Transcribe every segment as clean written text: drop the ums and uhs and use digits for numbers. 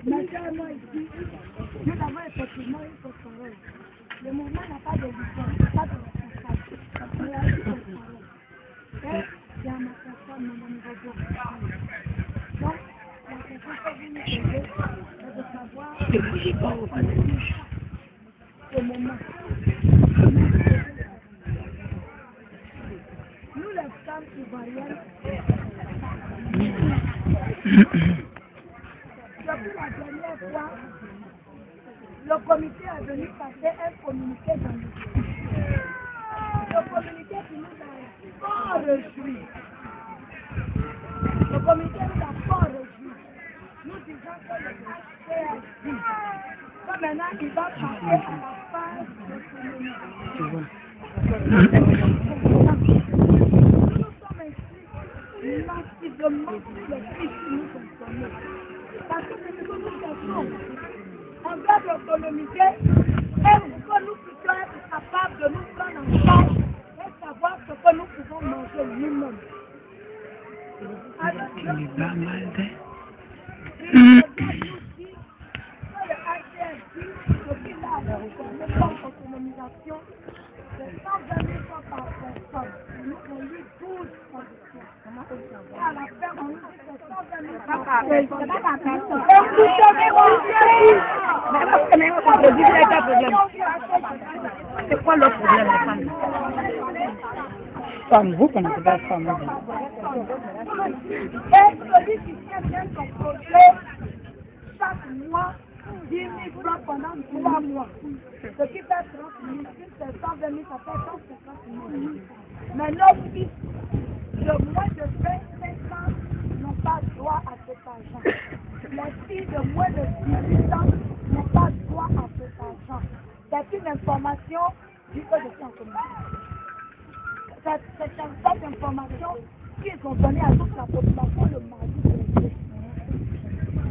Maintenant, ici, nous avons effectivement une porte-parole. Le mouvement n'a pas de vision, pas de responsable. Et il y a ma personne, mon niveau de. Donc, la question que vous nous posez, c'est de savoir le moment. Nous, les femmes ivoiriennes, depuis la dernière fois, le comité est venu passer un communiqué dans le Le communiqué qui nous a fort réjoui. Le comité nous a fort réjoui. Nous disons que le CSD, comme maintenant il va passer à la phase de communication. Nous sommes ici massivement les filles qui nous consomment. Parce que c'est ce que nous cherchons. On doit l'autonomiser et que nous puissions être capables de nous prendre en charge et savoir ce que nous pouvons manger nous-mêmes. Alors, il nous dit que le HCFI, depuis là, le plan d'autonomisation, c'est 120 000 francs par personne. Nous, on lit 12 productions. Et à la fin, on nous dit que c'est 120 000 francs par personne. C'est quoi le problème, les femmes? Femme, vous connaissez pas femme. Et celui qui vient son projet chaque mois 10 000 francs pendant 3 mois. Ce qui fait 30 000, c'est 120 000, ça fait 150 000. Mais nos fils, de moins de 25 ans, n'ont pas droit à cet argent. Les filles de moins de 18 ans n'ont pas droit à cet argent. C'est une information du code de sciences communautaires. C'est cette information qu'ils ont donnée à toute la population le mardi de l'été.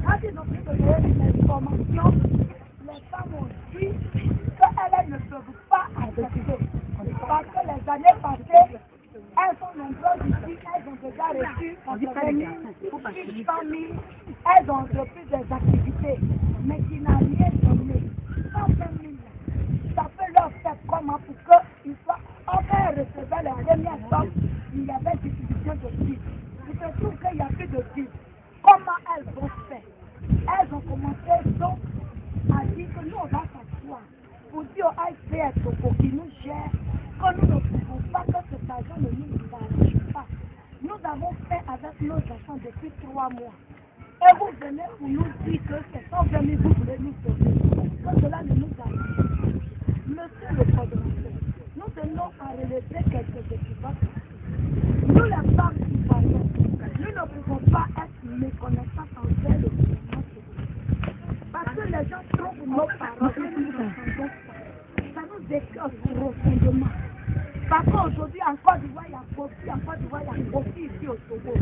Quand ils ont pris de donner l'information, les femmes ont dit qu'elles ne peuvent pas accepter. Parce que les années passées, elles sont nombreuses ici, elles ont déjà reçu 80 000, 100 000, elles ont entrepris des activités, mais qui n'ont rien donné. 120 000, ça peut leur faire comment pour qu'ils soient. Quand elles recevaient la première somme, il y avait distribution de titres. Il se trouve qu'il n'y a plus de titres. Comment elles vont faire? Elles ont commencé donc à dire que nous on va s'asseoir pour dire au ICF pour qu'ils nous gèrent que nous ne pouvons pas que cet argent ne nous arrache pas. Nous avons fait avec nos enfants depuis 3 mois. Et vous venez pour nous dire que c'est 120 000 vous voulez nous donner. Que cela ne nous arrache pas. Monsieur le coordonnateur, nous tenons à relever quelques équivoques. Nous les femmes ivoiriennes, nous ne pouvons pas être méconnaissantes envers le gouvernement. Parce que les gens trouvent nos paroles et nous n'entendons pas. Ça nous écoeure profondément. Parce qu'aujourd'hui, en Côte d'Ivoire, il y a profit, en Côte d'Ivoire, il y a profit ici au Togo.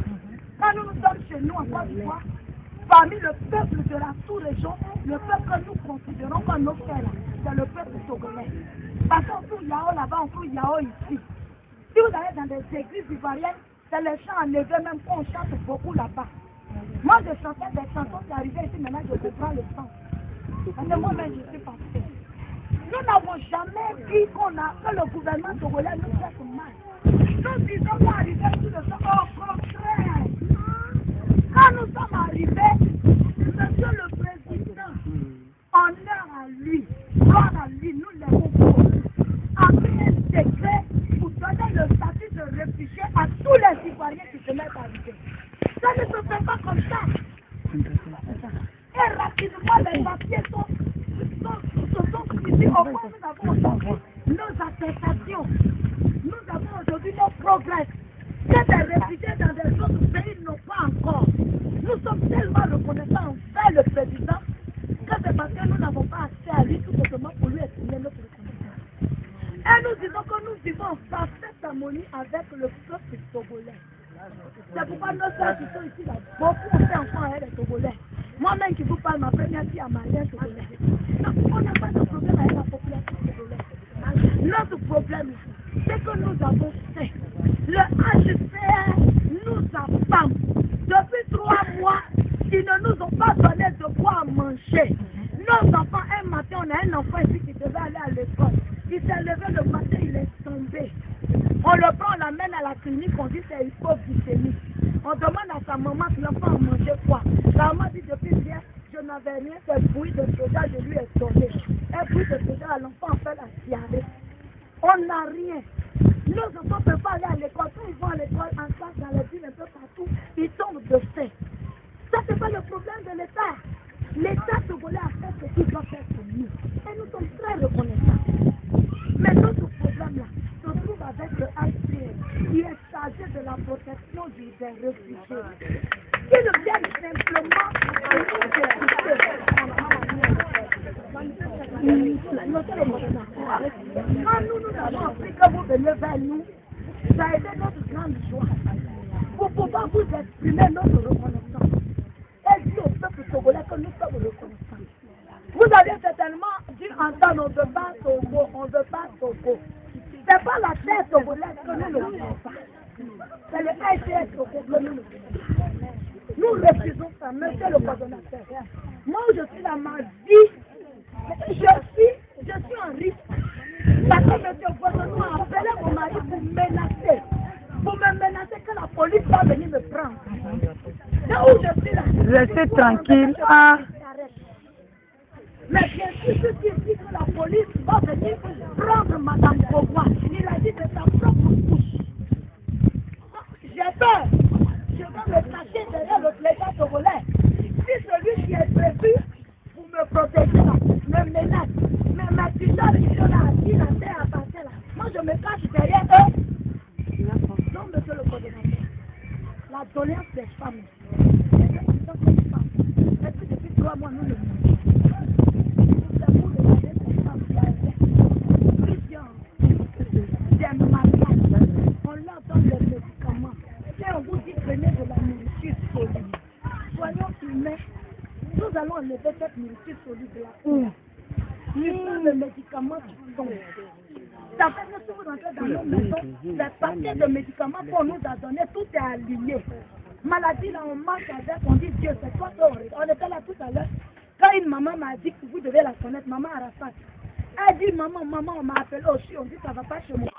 Quand nous nous sommes chez nous en Côte d'Ivoire, parmi le peuple de la sous-région, le peuple que nous considérons comme nos frères, c'est le peuple togolais. Parce qu'on trouve Yao là-bas, on trouve Yao ici. Si vous allez dans des églises ivoiriennes, c'est les chants enlevés même qu'on chante beaucoup là-bas. Moi, je chantais des chansons qui arrivaient ici, maintenant je comprends le sens. Parce que moi-même, je suis pasteur. Nous n'avons jamais dit que le gouvernement togolais nous fait mal. Nous disons qu'arriver sur le sol, au contraire. Quand nous sommes arrivés, monsieur le président, honneur à lui, gloire à lui, nous l'aimons beaucoup, a pris un décret pour donner le statut de réfugié à tous les Ivoiriens qui se mettent à arriver. Ça ne se fait pas comme ça. Et rapidement, les papiers se sont suivis. Au moins, nous avons aujourd'hui nos attestations. Nous avons aujourd'hui nos progrès. Que des réfugiés dans des autres pays n'ont pas encore. Nous sommes tellement reconnaissants envers le président que c'est parce que nous n'avons pas accès à lui tout simplement pour lui exprimer notre reconnaissance. Et nous disons que nous vivons en parfaite harmonie avec le peuple togolais. C'est pourquoi nos soeurs qui sont ici, là, beaucoup ont fait enfant avec les Togolais. Moi-même qui vous parle, ma première fille a marié un Togolais. Donc on n'a pas de problème avec la population togolaise. Notre problème, c'est que nous avons fait. Le HCR nous affame. Depuis 3 mois, ils ne nous ont pas donné de quoi manger. manger. Nos enfants, un matin, on a un enfant ici qui devait aller à l'école. Il s'est levé le matin, il est tombé. On le prend, on l'amène à la clinique, on dit c'est hypoglycémie. On demande à sa maman si l'enfant a mangé quoi. La maman dit depuis hier, je n'avais rien, c'est bouillie de soda, je lui ai donné. Un bouillie de soda, l'enfant fait la diarrhée. On n'a rien. Nos enfants ne peuvent pas aller à l'école. Quand ils vont à l'école, en classe, dans les villes, un peu partout, ils tombent de faim. Ça, c'est pas le problème de l'État. L'État togolais a fait ce qu'il doit faire pour nous. Et nous sommes très reconnaissants. Mais notre problème là se trouve avec le HCR qui est chargé de la protection des réfugiés. Ils viennent simplement nous quand nous avons appris que vous venez vers nous, ça a été notre grande joie. Pour pouvoir vous exprimer notre reconnaissance. Et dit au peuple togolais que nous sommes reconnaissants. Vous avez certainement dû entendre on ne veut pas Togo, on ne veut pas Togo. Ce n'est pas la terre togolaise que nous ne voulons pas. C'est le HCR Togo que nous ne voulons pas. Nous refusons ça, monsieur le coordonnateur. Moi, je suis dans ma vie. Je suis en risque. Parce que monsieur Bozonou a appelé mon mari pour menacer. Pour me menacer que la police va venir me prendre. Là où je suis là. Restez tranquille. Ah. Mais bien sûr, ce qui dit que la police va venir prendre Madame Bobois. Il a dit de sa propre bouche. J'ai peur. Je vais me cacher derrière le plégat togolais. Si celui qui est prévu pour me protéger là, me menace, mais ma tutelle, ils sont là, assis, la terre appartient là. Moi, je me cache derrière eux. Non, monsieur le coordonnateur. La doléance des femmes. Et puis depuis 3 mois, nous le mangeons. Nous avons regardé ces femmes qui avaient plusieurs des malades. On leur donne des médicaments. Et on vous dit prenez de la nourriture solide. Soyons humains. Nous allons enlever cette nourriture solide de la terre. Nous sommes le médicament qui tombe. Ça fait que si vous entrez dans nos maisons, les paquets de médicaments qu'on nous a donnés, tout est aligné. Maladie, là, on marche avec, on dit Dieu, c'est toi, on était là tout à l'heure. Quand une maman m'a dit que vous devez la connaître, maman Arafat, elle dit maman, on m'a appelé aussi, on dit ça va pas chez moi.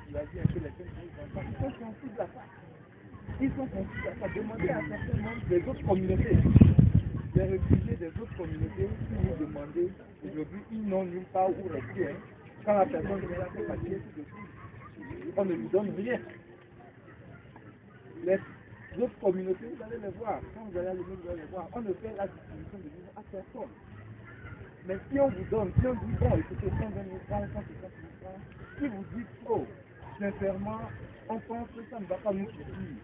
tu as dit un peu les choses, ils sont sensibles à ça. Ils sont sensibles à ça. Demandez à certains membres des autres communautés. Les réfugiés des autres communautés qui nous demandent aujourd'hui, ils n'ont nulle part où rester. Hein. Quand la personne vient là pour papier, on ne lui donne rien. Les autres communautés, vous allez les voir. Quand vous allez aller, vous allez les voir. On ne fait la distribution de vivres à personne. Mais si on vous donne, si on dit, bon, écoutez, 120 000 francs, 150 000 francs, si vous dites, oh, sincèrement, on pense que ça ne va pas nous suffire.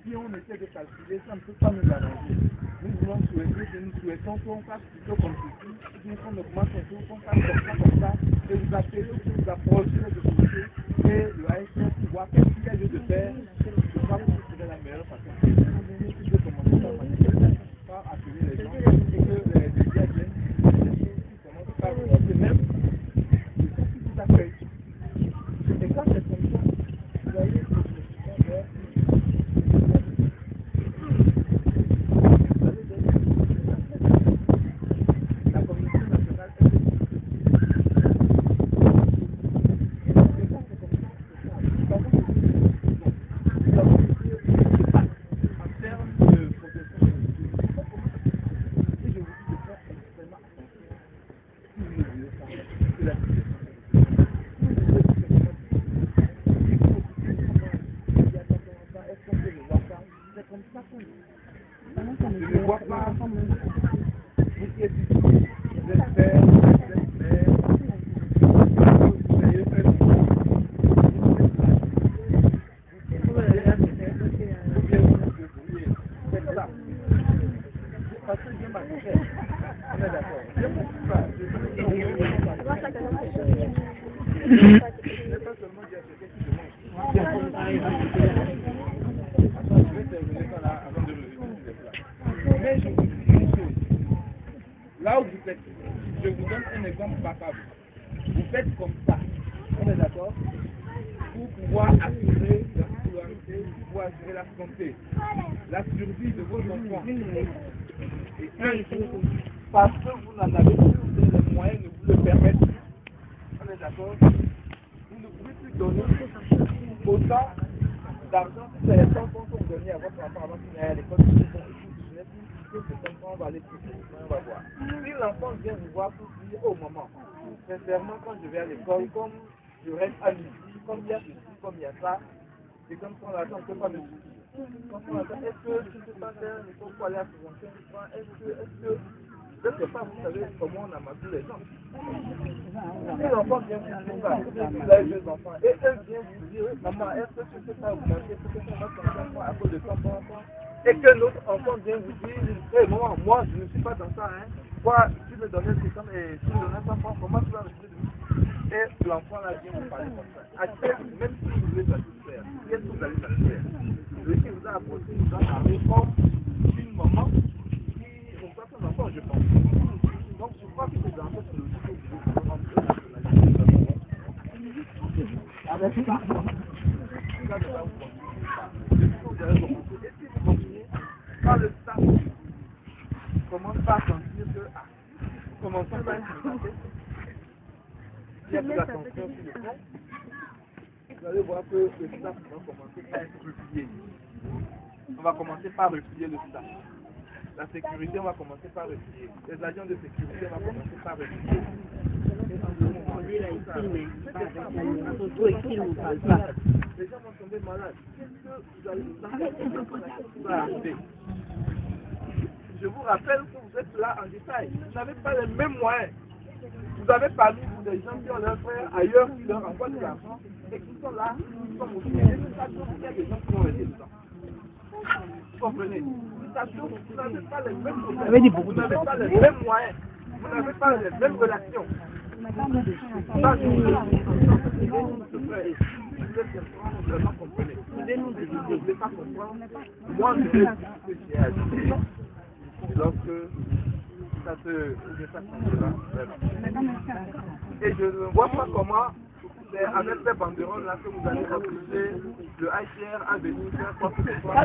Si on essaie de calculer, ça ne peut pas nous arranger. Nous souhaitons qu'on fasse plutôt comme ceci, ou bien qu'on augmente un peu, qu'on fasse comme ça, et vous appelez, vous approchez de côté, et le ASF qui voit qu'est-ce qu'il y a lieu de faire, je crois que c'est la meilleure façon de commencer par appeler les gens, et que les médias viennent, qui commencent par vous même, et ça qui vous accueille. Et quand c'est comme ça, vous allez là où vous faites, je vous donne un exemple palpable. Vous faites comme ça, on est d'accord, pour pouvoir assurer la scolarité, pour pouvoir assurer la santé, la survie de vos enfants. Et parce que vous n'en avez plus, les moyens ne vous le permettent plus. On est d'accord, vous ne pouvez plus donner autant d'argent que les enfants que vous donnez à votre enfant avant qu'il aille à l'école. On va aller plus on va voir. Si l'enfant vient vous voir pour dire, oh maman, sincèrement, quand je vais à l'école, comme je reste à midi, comme il y a ceci, comme il y a ça, et comme ça, l'argent ne peut pas me suffire. Est-ce que tu ne peux pas faire une école pour aller à 65 francs? Est-ce que pas, vous savez comment on amasse les gens? Si l'enfant vient vous dire ça, vous avez deux enfants, et eux viennent vous dire, maman, est-ce que tu ne peux pas augmenter, est-ce que tu peux pas 35 francs à cause de ton enfant? Et que notre enfant vient vous dire, hey, maman, moi je ne suis pas dans ça, hein. Toi, tu me donnais ce temps et tu me donnais ça, comment tu vas rester de nous? Et l'enfant là vient vous parler comme ça. À terme, même si vous voulez satisfaire, qu'est-ce que vous allez satisfaire? Le qui vous a apporté, vous a parlé comme une maman qui reçoit son enfant, je pense. Donc je crois que c'est dans cette logique que vous devez rendre la nationalité. Avec ça, vous allez vous continuer. Et si vous continuez, quand le staff commence par sentir que commençons par être il y a de la tension sur le front, vous allez voir que le staff va commencer par être replié. On va commencer par replier le staff. La sécurité, on va commencer par replier. Les agents de sécurité, on va commencer par replier. Les gens vont tomber malades. Qu'est-ce que vous allez faire? Je vous rappelle que vous êtes là en détail. Vous n'avez pas les mêmes moyens. Vous avez parmi vous des gens qui ont leurs frères ailleurs, qui leur envoient de l'argent et qui sont là, qui sont motivés. Il y a des gens qui ont resté dedans. Vous comprenez? Vous n'avez pas les mêmes problèmes. Vous n'avez pas les mêmes moyens. Vous n'avez pas les mêmes relations. Ça, je vous vraiment comprenez. Vous ne voulez pas comprendre. Moi, je vais dire ce que j'ai à dire. Lorsque ça se et je ne vois pas comment c'est avec ces banderoles là que vous allez refuser le ICR à venir faire quoi que ce soit.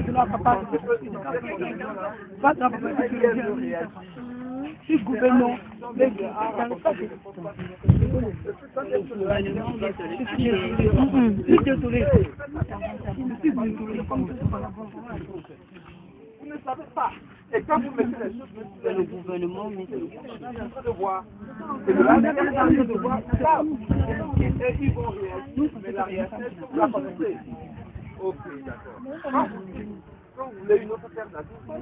Si le gouvernement, vous ne savez pas. Et quand vous mettez les choses, Le gouvernement, mais vous êtes en train de voir. Et de là, vous êtes en train de voir ça. Et ils vont réagir, mais la réaction, c'est la pensée. Ok, d'accord. Quand vous voulez une autre alternative, on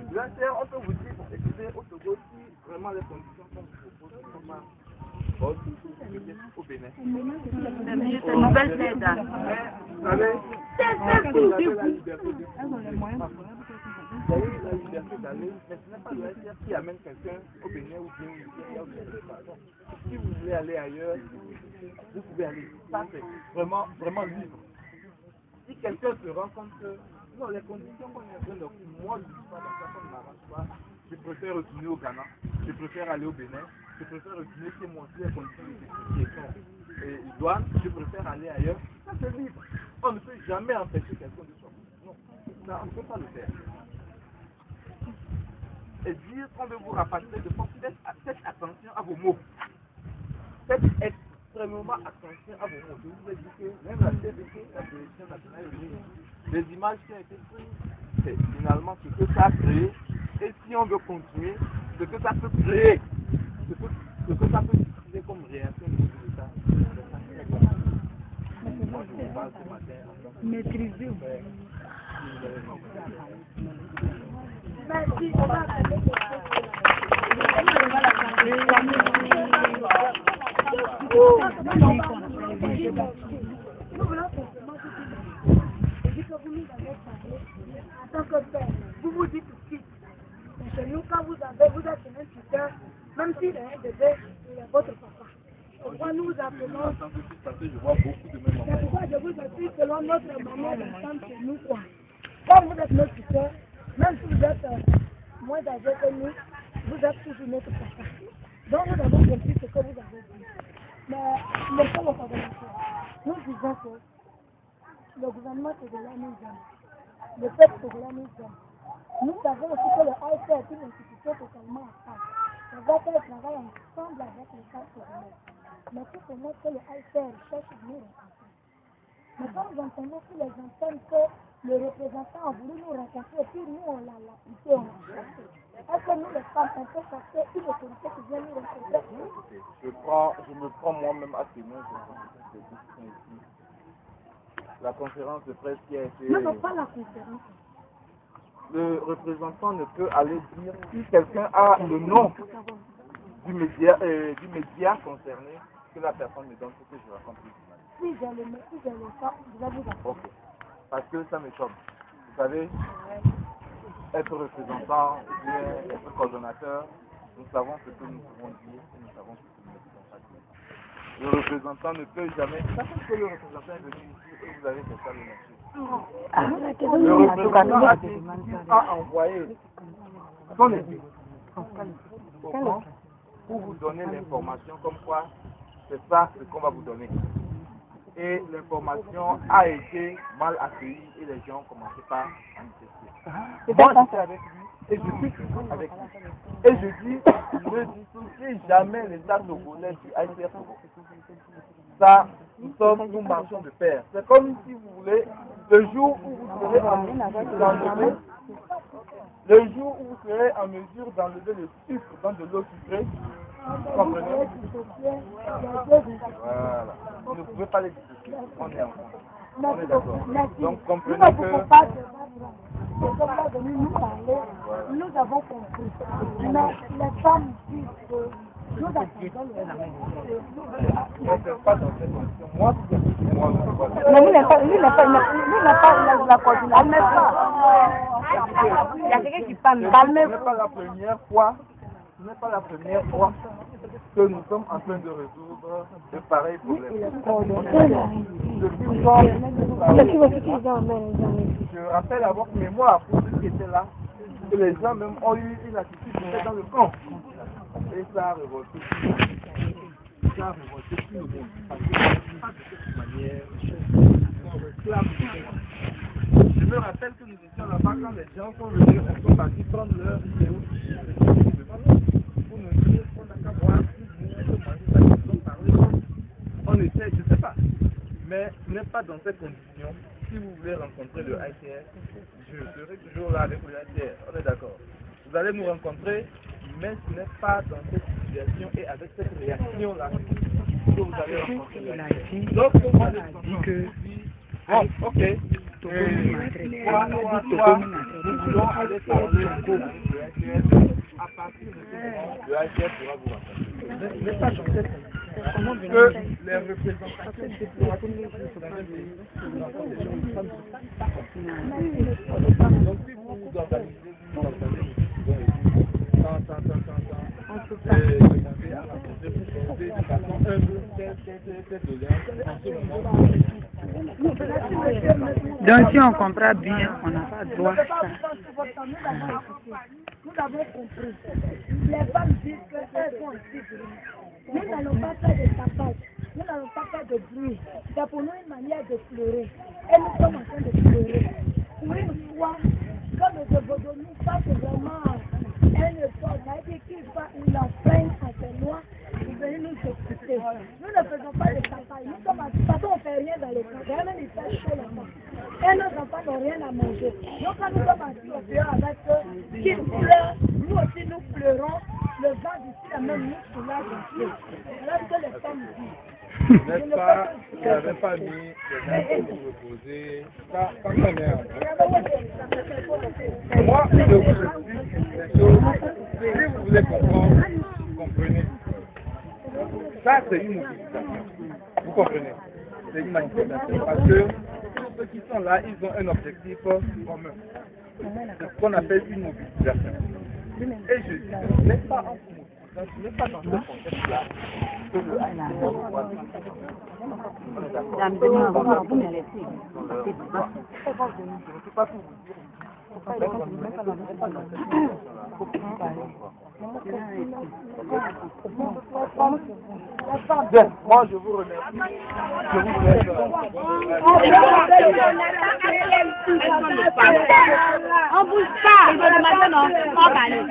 peut vous dire, écoutez, au Togo, si vraiment les conditions qu'on vous propose ne sont pas bonnes, vous venez au Bénin. c'est une nouvelle aide. Mais, vous savez, vous avez la liberté de vous avez la liberté d'aller, mais ce n'est pas le SR qui amène quelqu'un au Bénin ou bien au Nigeria. Si vous voulez aller ailleurs, vous pouvez aller. Ça, c'est vraiment, vraiment libre. Si quelqu'un se rend compte que non, les conditions qu'on est en train de moi, je ne suis pas d'accord, ça ne m'arrange pas, je préfère retourner au Ghana, je préfère aller au Bénin, je préfère retourner chez moi si les conditions de sécurité sont douanes, je préfère aller ailleurs. Ça, c'est libre. On ne peut jamais empêcher quelqu'un de sortir. Non, ça, on ne peut pas le faire. Et dire qu'on veut vous rapatrier de force, faites attention à vos mots. Faites extrêmement attention à vos mots. Je vous ai dit que même la CDC, la Sélection nationale est les images qui ont été prises, c'est finalement ce que ça a créé. Et si on veut continuer, ce que ça peut créer, ce que ça peut utiliser comme réaction de l'État. Moi, je vous parle ce matin. maîtrisez. Merci, on va vous vous dites tout de suite. Chez nous, quand vous êtes un tuteur, même s'il est un bébé, il est votre papa. Pourquoi nous appelons? Je vois beaucoup de mes mamans. C'est pourquoi je vous explique selon notre manière d'entendre chez nous, quoi. Quand vous êtes notre tuteur, même si vous êtes moins âgé que nous, vous êtes toujours notre papa. Donc nous avons compris ce que vous avez dit. Mais laissons le coordonnateur. Nous disons que le gouvernement togolais nous aime. Le peuple togolais nous aime. Nous savons aussi que le AIC est une institution totalement à part. C'est-à-dire qu'elle travaille ensemble avec les femmes togolais. Mais tout pour nous que le AIC cherche à nous rencontrer. Mais quand nous entendons que les entendent que le représentant a voulu nous rencontrer et puis nous on l'a lapidé, on l'a cherché. Est-ce que nous les femmes on peut chercher une autorité qui vient nous rencontrer? Je me prends moi-même à témoin de cette discussion ici. La conférence de presse qui a été... Non, pas la conférence. Le représentant ne peut aller dire si quelqu'un a le nom du média concerné, que la personne me donne ce que je raconte. Si j'ai le cas, je vais vous appeler. Ok. Parce que ça me choque. Vous savez, être représentant, être coordonnateur, nous savons ce que nous pouvons dire et nous savons ce que nous ne pouvons pas dire. Le représentant ne peut jamais... Sachez que le représentant est venu ici et vous avez fait ça le marché. Le représentant a envoyé son équipe au camp pour vous donner l'information comme quoi c'est ça ce qu'on va vous donner. Et l'information a été mal accueillie et les gens ont commencé par manifester. Moi j'étais avec lui et je suis toujours avec lui. Et je dis, ne dissociez jamais l'État togolais du ICR Togo. Ça, nous marchons de pair. C'est comme si vous voulez, le jour où vous serez en mesure d'enlever, le sucre dans de l'eau sucrée, vous comprenez? Voilà. Vous ne pouvez pas les dissocier. On est ensemble. On est d'accord. Donc comprenez que... Nous avons compris. Mais les femmes disent que nous attendons pas dans cette condition. Moi, Mais lui n'a pas la coordination. Il y a quelqu'un qui parle. Ce n'est pas la première fois. Ce n'est pas la première fois que nous sommes en train de résoudre de pareils problèmes. Je rappelle à votre mémoire, pour ceux qui étaient là, que les gens même ont eu une attitude dans le camp. Et ça a révolté tout le monde. Ça a révolté tout le monde. Parce que pas de cette manière, on réclame. Je me rappelle que nous étions là-bas quand les gens sont venus, sont partis prendre leur vidéo pour nous dire Mais ce n'est pas dans ces conditions. Si vous voulez rencontrer le ICR, je serai toujours là avec le ICR. On est d'accord. Vous allez nous rencontrer, mais ce n'est pas dans cette situation et avec cette réaction-là que vous allez rencontrer le ICR. Donc, vous allez que... Bon, ok. Nous voulons aller parler avec le ICR. À partir de ce moment, le ICR pourra vous rencontrer. Ce n'est pas dans cette condition que les représentations de ces donc si vous vous organisez, vous organisez demander à rencontrer, vous posez de façon humble ces doléances en ce moment. Donc si on comprend bien, on n'a pas droit à ça. Nous avons compris. Les femmes disent qu'elles sont ici. Nous n'allons pas faire de tapage. Nous n'allons pas faire de bruit. C'est pour nous une manière de pleurer. Et nous sommes en train de pleurer. Pour une fois, comme le Bodo nous fasse vraiment un effort, ça veut dire qu'il va une enfreinte à ses lois, vous venez nous écouter. Nous ne faisons pas de tapage. Nous sommes de toute façon, on ne fait rien dans les camps. Vraiment, il fait chaud là-bas. Et nos enfants n'ont rien à manger. Donc quand nous sommes assis au dehors avec eux, qu'ils pleurent, nous aussi nous pleurons. Le vent d'ici la même nous soulage un peu. Voilà ce que les femmes disent. N'est-ce pas, vous n'avez pas mis les mains pour vous reposer. Ça m'énerve. Moi, je vous explique les choses. Si vous voulez comprendre, vous comprenez. Ça, c'est une mobilisation. Vous comprenez? C'est une manifestation. Parce que tous ceux qui sont là, ils ont un objectif commun. C'est ce qu'on appelle une mobilisation. Et je dis, ce n'est pas en ce n'est pas dans ce contexte-là que le bien, moi je vous remercie. Je vous laisse. On bouge pas. Maintenant, on va aller.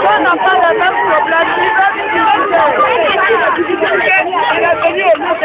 On n'a pas le même problème. Il a venu au monde.